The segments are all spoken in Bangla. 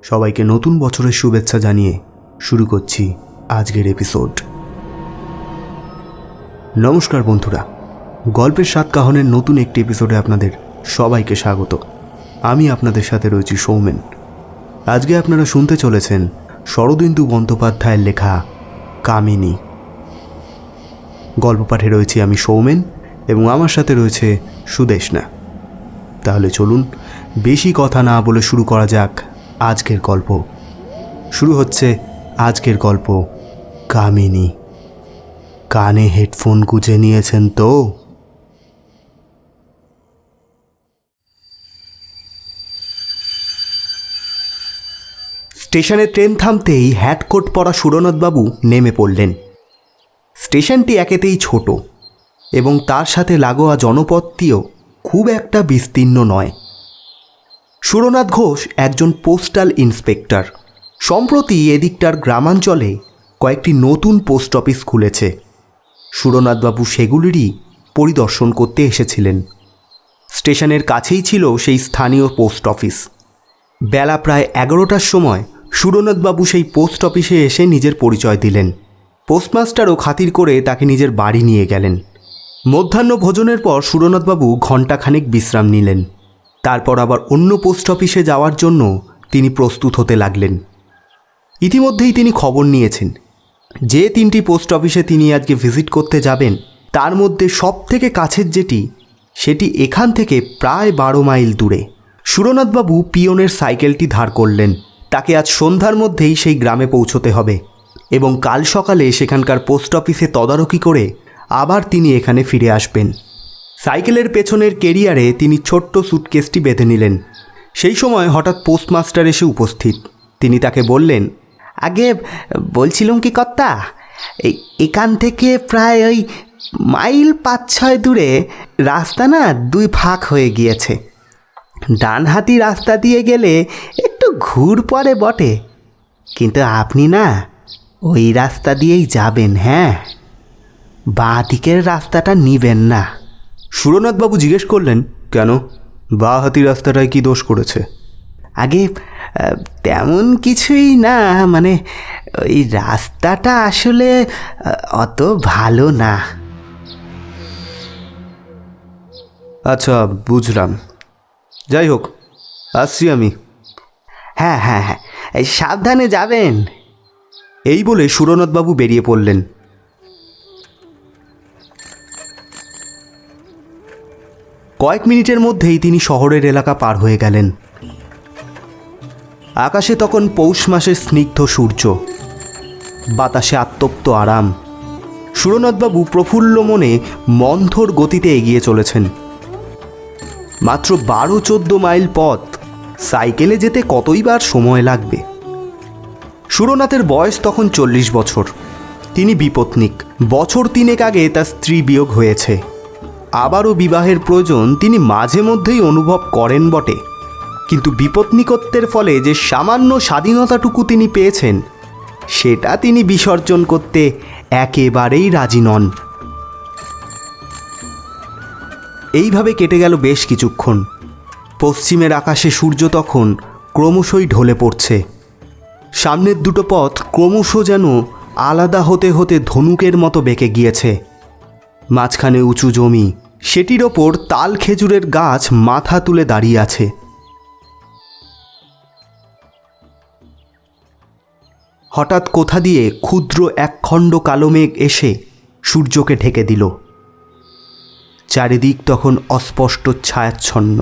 সবাইকে নতুন বছরের শুভেচ্ছা জানিয়ে শুরু করছি আজকের এপিসোড। নমস্কার বন্ধুরা, গল্পের সাত কাহনের নতুন একটি এপিসোডে আপনাদের সবাইকে স্বাগত। আমি আপনাদের সাথে রয়েছি সৌমেন। আজকে আপনারা শুনতে চলেছেন শরদিন্দু বন্দ্যোপাধ্যায়ের লেখা কামিনী। গল্প পাঠে রয়েছি আমি সৌমেন এবং আমার সাথে রয়েছে সুদেষ্ণা। তাহলে চলুন বেশি কথা না বলে শুরু করা যাক আজকের গল্প। শুরু হচ্ছে আজকের গল্প কামিনী। কানে হেডফোন গুঁজে নিয়েছেন তো? স্টেশনে ট্রেন থামতেই হ্যাটকোট পরা সুরনাথবাবু নেমে পড়লেন। স্টেশনটি একেতেই ছোট এবং তার সাথে লাগোয়া জনপদটিও খুব একটা বিস্তীর্ণ নয়। সুরনাথ ঘোষ একজন পোস্টাল ইন্সপেক্টর। সম্প্রতি এদিকটার গ্রামাঞ্চলে কয়েকটি নতুন পোস্ট অফিস খুলেছে। সুরনাথবাবু সেগুলিরই পরিদর্শন করতে এসেছিলেন। স্টেশনের কাছেই ছিল সেই স্থানীয় পোস্ট অফিস। বেলা প্রায় 11টার সময় সুরনাথবাবু সেই পোস্ট অফিসে এসে নিজের পরিচয় দিলেন। পোস্টমাস্টারও খাতির করে তাকে নিজের বাড়ি নিয়ে গেলেন। মধ্যাহ্ন ভোজনের পর সুরনাথবাবু ঘণ্টাখানেক বিশ্রাম নিলেন। তারপর আবার অন্য পোস্ট অফিসে যাওয়ার জন্য তিনি প্রস্তুত হতে লাগলেন। ইতিমধ্যেই তিনি খবর নিয়েছেন যে 3টি পোস্ট অফিসে তিনি আজকে ভিজিট করতে যাবেন তার মধ্যে সব থেকে কাছের যেটি, সেটি এখান থেকে প্রায় 12 মাইল দূরে। সুরনাথবাবু পিয়নের সাইকেলটি ধার করলেন। তাকে আজ সন্ধ্যার মধ্যেই সেই গ্রামে পৌঁছতে হবে এবং কাল সকালে সেখানকার পোস্ট অফিসে তদারকি করে আবার তিনি এখানে ফিরে আসবেন। সাইকেলের পেছনের কেরিয়ারে তিনি ছোট্ট সুটকেসটি বেঁধে নিলেন। সেই সময় হঠাৎ পোস্টমাস্টার এসে উপস্থিত। তিনি তাকে বললেন, আগে বলছিলাম কি কর্তা, এখান থেকে প্রায় ওই মাইল 5-6 দূরে রাস্তা না 2 ভাগ হয়ে গিয়েছে। ডানহাতি রাস্তা দিয়ে গেলে একটু ঘুর পড়ে বটে, কিন্তু আপনি না ওই রাস্তা দিয়েই যাবেন। হ্যাঁ, বাঁ দিকের রাস্তাটা নিবেন না। সুরনাথবাবু জিজ্ঞেস করলেন, কেন, বাঁ হাতি রাস্তাটায় কি দোষ করেছে? আগে তেমন কিছুই না, মানে ওই রাস্তাটা আসলে অত ভালো না। আচ্ছা, বুঝলাম। যাই হোক, আসছি আমি। হ্যাঁ হ্যাঁ হ্যাঁ, সাবধানে যাবেন। এই বলে সুরনাথবাবু বেরিয়ে পড়লেন। কয়েক মিনিটের মধ্যেই তিনি শহরের এলাকা পার হয়ে গেলেন। আকাশে তখন পৌষ মাসের স্নিগ্ধ সূর্য, বাতাসে আত্মপ্ত আরাম। সুরনাথবাবু প্রফুল্ল মনে মন্থর গতিতে এগিয়ে চলেছেন। মাত্র 12-14 মাইল পথ, সাইকেলে যেতে কতই বার সময় লাগবে। সুরনাথের বয়স তখন 40 বছর। তিনি বিপত্নিক। বছর 3 আগে তার স্ত্রী বিয়োগ হয়েছে। আবারও বিবাহের প্রয়োজন তিনি মাঝে মধ্যেই অনুভব করেন বটে, কিন্তু বিপত্নিকত্বের ফলে যে সামান্য স্বাধীনতাটুকু তিনি পেয়েছেন সেটা তিনি বিসর্জন করতে একেবারেই রাজি নন। এইভাবে কেটে গেল বেশ কিছুক্ষণ। পশ্চিমের আকাশে সূর্য তখন ক্রমশই ঢলে পড়ছে। সামনের দুটো পথ ক্রমশ যেন আলাদা হতে হতে ধনুকের মতো বেঁকে গিয়েছে। মাঝখানে উঁচু জমি, সেটির ওপর তাল খেজুরের গাছ মাথা তুলে দাঁড়িয়ে আছে। হঠাৎ কোথা দিয়ে ক্ষুদ্র একখণ্ড কালো মেঘ এসে সূর্যকে ঢেকে দিল। চারিদিক তখন অস্পষ্ট ছায়াচ্ছন্ন।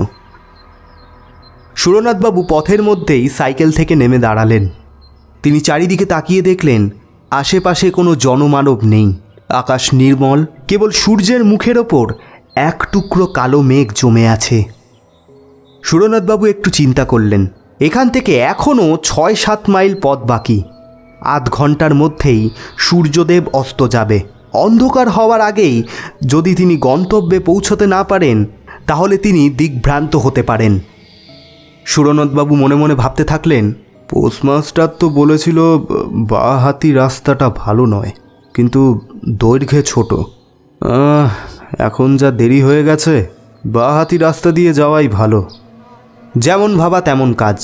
সুরনাথবাবু পথের মধ্যেই সাইকেল থেকে নেমে দাঁড়ালেন। তিনি চারিদিকে তাকিয়ে দেখলেন আশেপাশে কোনো জনমানব নেই। আকাশ নির্মল, কেবল সূর্যের মুখের ওপর এক টুকরো কালো মেঘ জমে আছে। সুরনাথবাবু একটু চিন্তা করলেন, এখান থেকে এখনও 6-7 মাইল পথ বাকি। আধ ঘন্টার মধ্যেই সূর্যদেব অস্ত যাবে। অন্ধকার হওয়ার আগেই যদি তিনি গন্তব্যে পৌঁছতে না পারেন তাহলে তিনি দিগ্ভ্রান্ত হতে পারেন। সুরনাথবাবু মনে মনে ভাবতে থাকলেন, পোস্টমাস্টার তো বলেছিল বাঁ হাতি রাস্তাটা ভালো নয়, কিন্তু দৈর্ঘ্যে ছোট। এখন যা দেরি হয়ে গেছে, বাঁ হাতি রাস্তা দিয়ে যাওয়াই ভালো। যেমন ভাবা তেমন কাজ।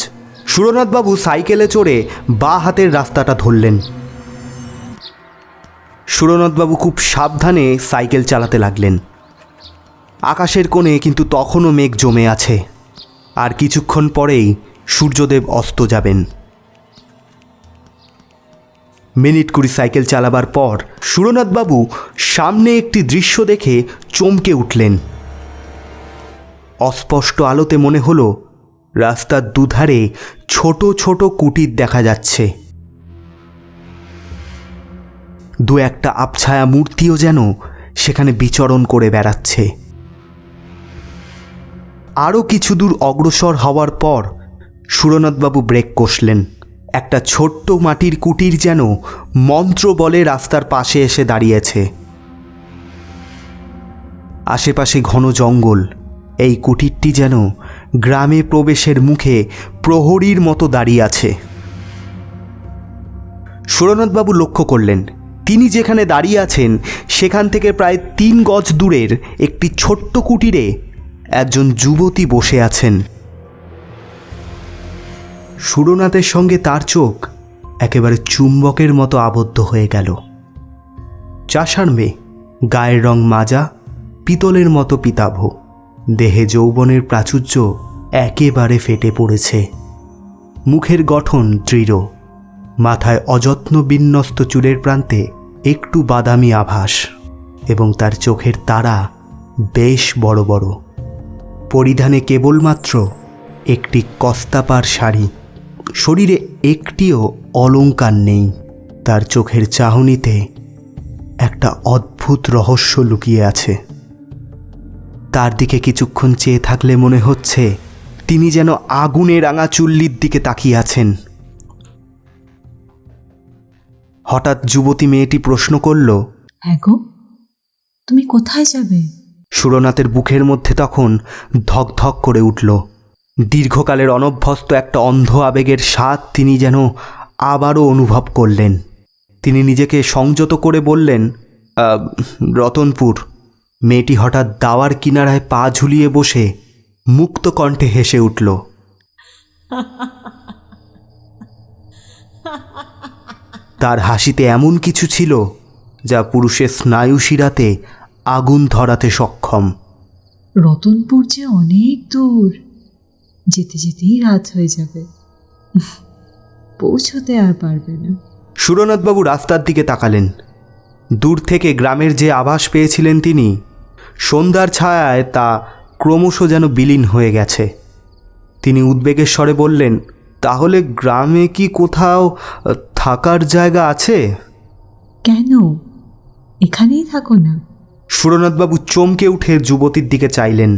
সুরনাথবাবু সাইকেলে চড়ে বাঁ হাতের রাস্তাটা ধরলেন। সুরনাথবাবু খুব সাবধানে সাইকেল চালাতে লাগলেন। আকাশের কোণে কিন্তু তখনও মেঘ জমে আছে, আর কিছুক্ষণ পরেই সূর্যদেব অস্ত যাবেন। মিনিট 20 সাইকেল চালাবার পর সুরনাথবাবু সামনে একটি দৃশ্য দেখে চমকে উঠলেন। অস্পষ্ট আলোতে মনে হলো রাস্তার দুধারে ছোট ছোট কুটির দেখা যাচ্ছে। দু একটা আবছায়া মূর্তিও যেন সেখানে বিচরণ করে বেড়াচ্ছে। আরও কিছু দূর অগ্রসর হওয়ার পর সুরনাথবাবু ব্রেক কষলেন। একটা ছোট্ট মাটির কুটির যেন মন্ত্র বলে রাস্তার পাশে এসে দাঁড়িয়েছে। আশেপাশে ঘন জঙ্গল। এই কুটিরটি যেন গ্রামে প্রবেশের মুখে প্রহরীর মতো দাঁড়িয়ে আছে। সুরনাথবাবু লক্ষ্য করলেন, তিনি যেখানে দাঁড়িয়ে আছেন সেখান থেকে প্রায় 3 গজ দূরের একটি ছোট্ট কুটিরে একজন যুবতী বসে আছেন। সুরনাথের সঙ্গে তার চোখ একেবারে চুম্বকের মতো আবদ্ধ হয়ে গেল। চাষার মেয়ে, গায়ের রং মাজা, পিতলের মতো পিতাভ, দেহে যৌবনের প্রাচুর্য একেবারে ফেটে পড়েছে। মুখের গঠন দৃঢ়, মাথায় অযত্ন বিন্যস্ত চুলের প্রান্তে একটু বাদামি আভাস, এবং তার চোখের তারা বেশ বড় বড়। পরিধানে কেবলমাত্র একটি কস্তাপার শাড়ি। শরীরে একটিও অলংকার নেই। তার চোখের চাহনিতে একটা অদ্ভুত রহস্য লুকিয়ে আছে। তার দিকে কিছুক্ষণ চেয়ে থাকলে মনে হচ্ছে তিনি যেন আগুনে রাঙা চুল্লির দিকে তাকিয়ে আছেন। হঠাৎ যুবতী মেয়েটি প্রশ্ন করল, হ্যাঁ গো, তুমি কোথায় যাবে? সুরনাথের বুকের মধ্যে তখন ধকধক করে উঠল। দীর্ঘকালের অনভ্যস্ত একটা অন্ধ আবেগের স্বাদ তিনি যেন আবারও অনুভব করলেন। তিনি নিজেকে সংযত করে বললেন, রতনপুর। মেয়েটি হঠাৎ দাওয়ার কিনারায় পা ঝুলিয়ে বসে মুক্ত কণ্ঠে হেসে উঠল। তার হাসিতে এমন কিছু ছিল যা পুরুষের স্নায়ু শিরাতে আগুন ধরাতে সক্ষম। রতনপুর যে অনেক দূর, যেতে যেতেই রাত হয়ে যাবে, পৌঁছতে আর পারবে না। সুরনাথবাবু রাস্তার দিকে তাকালেন। দূর থেকে গ্রামের যে আভাস পেয়েছিলেন তিনি, সন্ধ্যার ছায়ায় তা ক্রমশ যেন বিলীন হয়ে গেছে। তিনি উদ্বেগের স্বরে বললেন, তাহলে গ্রামে কি কোথাও থাকার জায়গা আছে? কেন, এখানেই থাকো না। সুরনাথবাবু চমকে উঠে যুবতীর দিকে চাইলেন।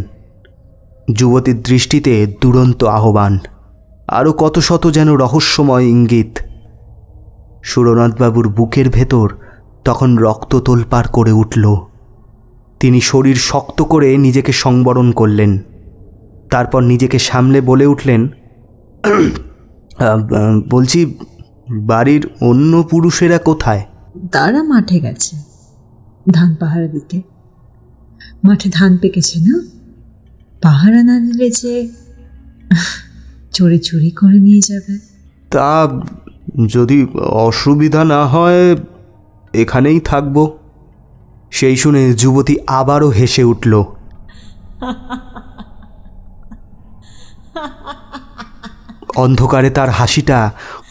যুবতীর দৃষ্টিতে দুরন্ত আহ্বান, আরও কত শত যেন রহস্যময় ইঙ্গিত। সুরনাথবাবুর বুকের ভেতর তখন রক্ত তোলপাড় করে উঠল। তিনি শরীর শক্ত করে নিজেকে সংবরণ করলেন। তারপর নিজেকে সামলে বলে উঠলেন, বলছি, বাড়ির অন্য পুরুষেরা কোথায়? তারা মাঠে গেছে ধান পাহারা দিতে। মাঠে ধান পেকেছে না, পাহারা না দিলে যে চোরে চুরি করে নিয়ে যাবে। তা যদি অসুবিধা না হয় এখানেই থাকব। সেই শুনে যুবতী আবারও হেসে উঠল। অন্ধকারে তার হাসিটা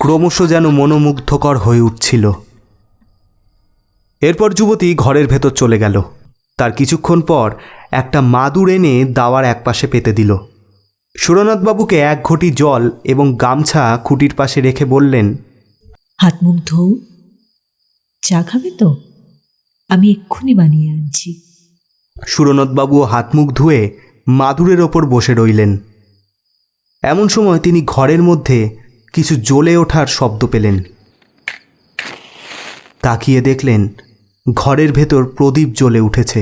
ক্রমশ যেন মনোমুগ্ধকর হয়ে উঠছিল। এরপর যুবতী ঘরের ভেতর চলে গেল। তার কিছুক্ষণ পর একটা মাদুর এনে দাওয়ার একপাশে পেতে দিল। সুরনাথবাবুকে 1 ঘটি জল এবং গামছা খুঁটির পাশে রেখে বললেন, হাত মুখ ধো, চা খাবে তো? আমি এক্ষুনি বানিয়ে আনছি। সুরনাথবাবুও হাত মুখ ধুয়ে মাদুরের ওপর বসে রইলেন। এমন সময় তিনি ঘরের মধ্যে কিছু জ্বলে ওঠার শব্দ পেলেন। তাকিয়ে দেখলেন ঘরের ভেতর প্রদীপ জ্বলে উঠেছে।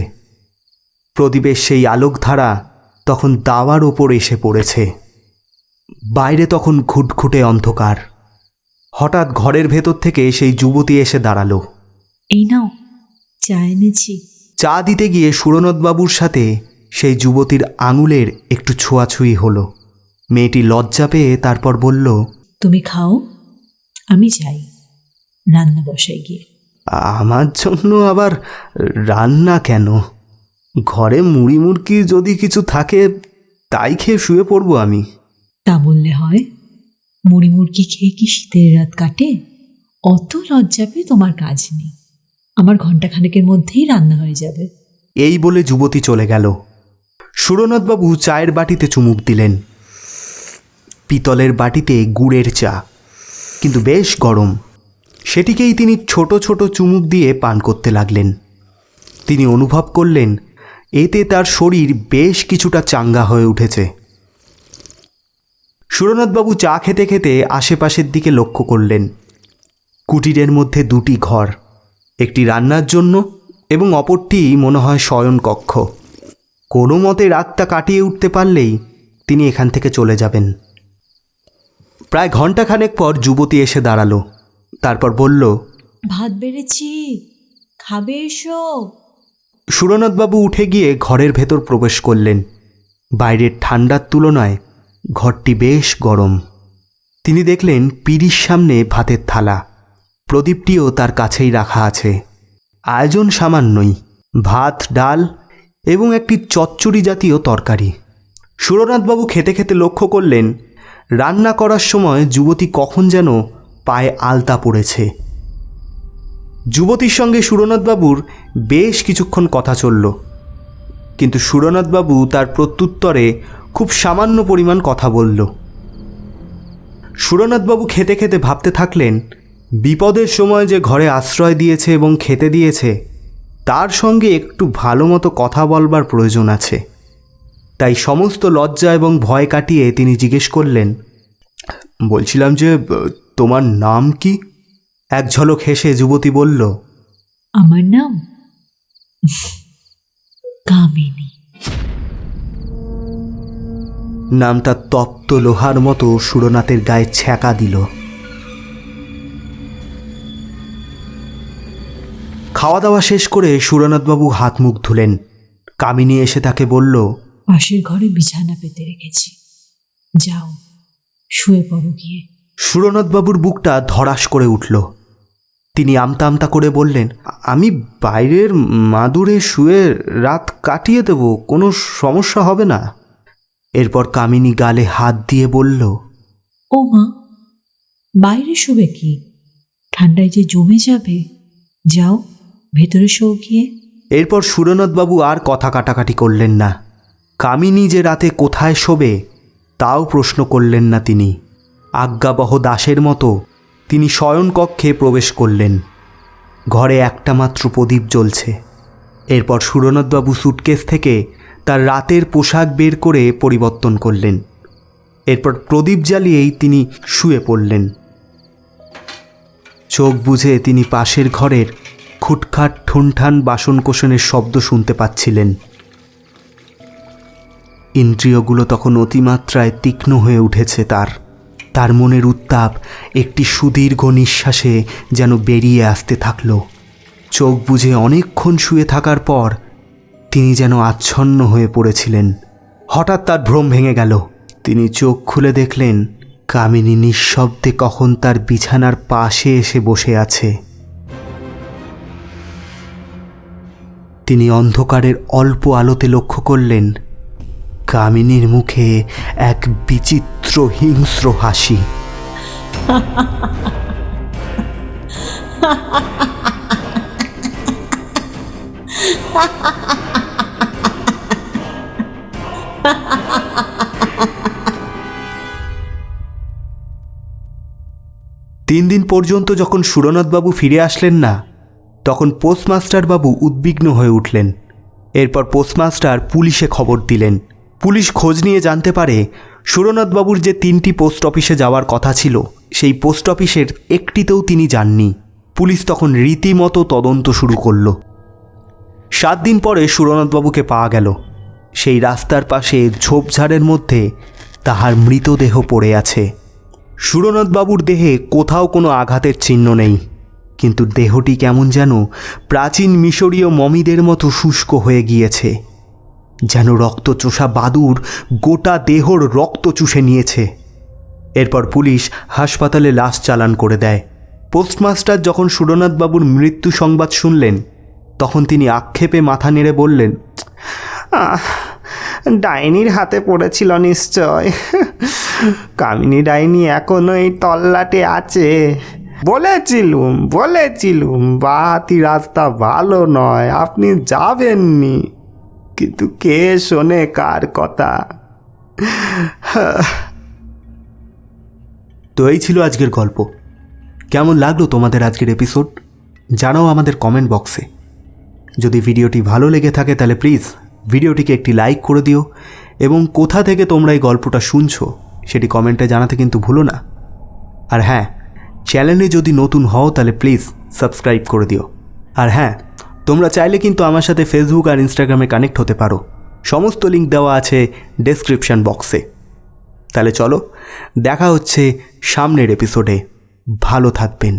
প্রদীপের সেই আলোকধারা তখন দাওয়ার ওপর এসে পড়েছে। বাইরে তখন ঘুটঘুটে অন্ধকার। হঠাৎ ঘরের ভেতর থেকে সেই যুবতী এসে দাঁড়ালো। এই নাও, চা এনেছি। চা দিতে গিয়ে সুরনাথবাবুর সাথে সেই যুবতীর আঙুলের একটু ছোঁয়াছুঁয়ি হলো। মেয়েটি লজ্জা পেয়ে তারপর বলল, তুমি খাও, আমি যাই রান্না বসাই গিয়ে। আমার জন্য আবার রান্না কেন? ঘরে মুড়ি মুড়কি যদি কিছু থাকে তাই খেয়ে শুয়ে পড়বো আমি। তা বললে হয়? মুড়ি মুড়কি খেয়ে কি শীতের রাত কাটে? অত লজ্জা পেয়ে তোমার কাজ নেই, আমার ঘন্টাখানেকের মধ্যেই রান্না হয়ে যাবে। এই বলে যুবতী চলে গেল। সুরনাথবাবু চায়ের বাটিতে চুমুক দিলেন। পিতলের বাটিতে গুড়ের চা, কিন্তু বেশ গরম। সেটিকেই তিনি ছোট ছোট চুমুক দিয়ে পান করতে লাগলেন। তিনি অনুভব করলেন এতে তার শরীর বেশ কিছুটা চাঙ্গা হয়ে উঠেছে। সুরনাথবাবু চা খেতে খেতে আশেপাশের দিকে লক্ষ্য করলেন। কুটিরের মধ্যে দুটি ঘর, একটি রান্নার জন্য এবং অপরটি মনে হয় শয়নকক্ষ। কোনো মতে রাতটা কাটিয়ে উঠতে পারলেই তিনি এখান থেকে চলে যাবেন। প্রায় ঘণ্টাখানেক পর যুবতী এসে দাঁড়ালো। তারপর বলল, ভাত বেড়েছি, খাবে এসো। সুরনাথবাবু উঠে গিয়ে ঘরের ভেতর প্রবেশ করলেন। বাইরের ঠান্ডার তুলনায় ঘরটি বেশ গরম। তিনি দেখলেন পিঁড়ির সামনে ভাতের থালা, প্রদীপটিও তার কাছেই রাখা আছে। আয়োজন সামান্যই, ভাত, ডাল এবং একটি চচ্চড়ি জাতীয় তরকারি। সুরনাথবাবু খেতে খেতে লক্ষ্য করলেন রান্না করার সময় যুবতী কখন যেন পায়ে আলতা পড়েছে। যুবতীর সঙ্গে সুরনাথবাবুর বেশ কিছুক্ষণ কথা চলল, কিন্তু সুরনাথবাবু তার প্রত্যুত্তরে খুব সামান্য পরিমাণ কথা বলল। সুরনাথবাবু খেতে খেতে ভাবতে থাকলেন বিপদের সময় যে ঘরে আশ্রয় দিয়েছে এবং খেতে দিয়েছে তার সঙ্গে একটু ভালো মতো কথা বলবার প্রয়োজন আছে। তাই সমস্ত লজ্জা এবং ভয় কাটিয়ে তিনি জিজ্ঞেস করলেন, বলছিলাম যে তোমার নাম কি? এক ঝলক হেসে যুবতী বলল, আমার নাম কামিনী। নামটা তপ্ত লোহার মতো সুরনাথের গায়ে ছ্যাঁকা দিল। খাওয়া দাওয়া শেষ করে সুরনাথবাবু হাত মুখ ধুলেন। কামিনী এসে তাকে বলল, পাশের ঘরে বিছানা পেতে রেখেছি, যাও শুয়ে পড়ো গিয়ে। সুরনাথবাবুর বুকটা ধড়াস করে উঠল। তিনি আমতা আমতা করে বললেন, আমি বাইরের মাদুরে শুয়ে রাত কাটিয়ে দেব, কোনো সমস্যা হবে না। এরপর কামিনী গালে হাত দিয়ে বলল, ও মা, বাইরে শুবে কি? ঠান্ডায় যে জমে যাবে, যাও ভেতরে শো গিয়ে। এরপর সুরনাথবাবু আর কথা কাটাকাটি করলেন না। কামিনী যে রাতে কোথায় শোবে তাও প্রশ্ন করলেন না তিনি। আজ্ঞাবহ দাসের মতো তিনি শয়নকক্ষে প্রবেশ করলেন। ঘরে একটা মাত্র প্রদীপ জ্বলছে। এরপর সুরনাথবাবু সুটকেস থেকে তার রাতের পোশাক বের করে পরিবর্তন করলেন। এরপর প্রদীপ জ্বালিয়েই তিনি শুয়ে পড়লেন। চোখ বুজে তিনি পাশের ঘরের খুটখাট ঠুনঠান বাসনকোসনের শব্দ শুনতে পাচ্ছিলেন। ইন্দ্রিয়গুলো তখন অতিমাত্রায় তীক্ষ্ণ হয়ে উঠেছে। তার মনের উত্তাপ একটি সুদীর্ঘ নিঃশ্বাসে যেন বেরিয়ে আসতে থাকল। চোখ বুজে অনেকক্ষণ শুয়ে থাকার পর তিনি যেন আচ্ছন্ন হয়ে পড়েছিলেন। হঠাৎ তার ভ্রম ভেঙে গেল। তিনি চোখ খুলে দেখলেন কামিনী নিঃশব্দে কখন তার বিছানার পাশে এসে বসে আছে। তিনি অন্ধকারের অল্প আলোতে লক্ষ্য করলেন কামিনীর মুখে এক বিচিত্র হিংস্র হাসি। তিন দিন পর্যন্ত যখন সুরনাথবাবু ফিরে আসলেন না, তখন পোস্টমাস্টার বাবু উদ্বিগ্ন হয়ে উঠলেন। এরপর পোস্টমাস্টার পুলিশে খবর দিলেন। পুলিশ খোঁজ নিয়ে জানতে পারে সুরনাথবাবুর যে 3টি পোস্ট অফিসে যাওয়ার কথা ছিল সেই পোস্ট অফিসের একটিতেও তিনি যাননি। পুলিশ তখন রীতিমতো তদন্ত শুরু করল। 7 দিন পরে সুরনাথবাবুকে পাওয়া গেল। সেই রাস্তার পাশে ঝোপঝাড়ের মধ্যে তাহার মৃতদেহ পড়ে আছে। সুরনাথবাবুর দেহে কোথাও কোনো আঘাতের চিহ্ন নেই, কিন্তু দেহটি কেমন যেন প্রাচীন মিশরীয় মমিদের মতো শুষ্ক হয়ে গিয়েছে, যেন রক্তচোষা বাদুড় গোটা দেহর রক্ত চুষে নিয়েছে। এরপর পুলিশ হাসপাতালে লাশ চালান করে দেয়। পোস্টমাস্টার যখন সুরনাথবাবুর মৃত্যু সংবাদ শুনলেন তখন তিনি আক্ষেপে মাথা নেড়ে বললেন, ডাইনির হাতে পড়েছিল নিশ্চয়। কামিনী ডাইনি এখনো এই তল্লাটে আছে। বলেছিলুম বাহাতি রাস্তা ভালো নয়, আপনি যাবেননি, কিন্তু কে শোনে কার কথা। তো এই ছিল আজকের গল্প। কেমন লাগলো তোমাদের আজকের এপিসোড জানাও আমাদের কমেন্ট বক্সে। যদি ভিডিওটি ভালো লেগে থাকে তাহলে প্লিজ ভিডিওটিকে একটি লাইক করে দিও, এবং কোথা থেকে তোমরা এই গল্পটা শুনছো সেটি কমেন্টে জানাতে কিন্তু ভুলো না। আর হ্যাঁ, চ্যানেলে যদি নতুন হও তাহলে প্লিজ সাবস্ক্রাইব করে দিও। আর হ্যাঁ, তোমরা চাইলে কিন্তু আমার সাথে ফেসবুক আর ইনস্টাগ্রামে কানেক্ট হতে পারো, সমস্ত লিঙ্ক দেওয়া আছে ডেসক্রিপশন বক্সে। তাহলে চলো, দেখা হচ্ছে সামনের এপিসোডে। ভালো থাকবেন।